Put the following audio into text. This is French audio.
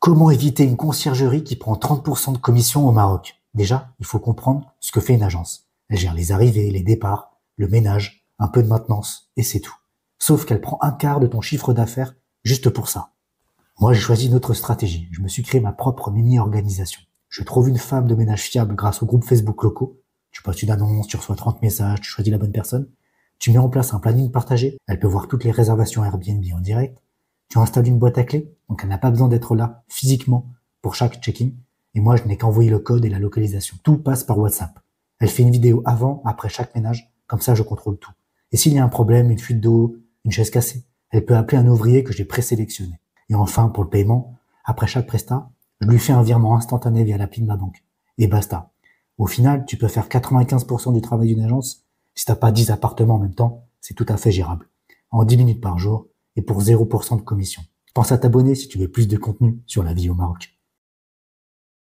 Comment éviter une conciergerie qui prend 30% de commission au Maroc? Déjà, il faut comprendre ce que fait une agence. Elle gère les arrivées, les départs, le ménage, un peu de maintenance, et c'est tout. Sauf qu'elle prend un quart de ton chiffre d'affaires juste pour ça. Moi, j'ai choisi une autre stratégie. Je me suis créé ma propre mini-organisation. Je trouve une femme de ménage fiable grâce aux groupes Facebook locaux. Tu postes une annonce, tu reçois 30 messages, tu choisis la bonne personne. Tu mets en place un planning partagé. Elle peut voir toutes les réservations Airbnb en direct. Tu installes une boîte à clés, donc elle n'a pas besoin d'être là physiquement pour chaque check-in. Et moi, je n'ai qu'envoyé le code et la localisation. Tout passe par WhatsApp. Elle fait une vidéo avant, après chaque ménage. Comme ça, je contrôle tout. Et s'il y a un problème, une fuite d'eau, une chaise cassée, elle peut appeler un ouvrier que j'ai présélectionné. Et enfin, pour le paiement, après chaque prestat, je lui fais un virement instantané via l'appli de ma banque. Et basta. Au final, tu peux faire 95% du travail d'une agence. Si t'as pas 10 appartements en même temps, c'est tout à fait gérable. En 10 minutes par jour et pour 0% de commission. Pense à t'abonner si tu veux plus de contenu sur la vie au Maroc.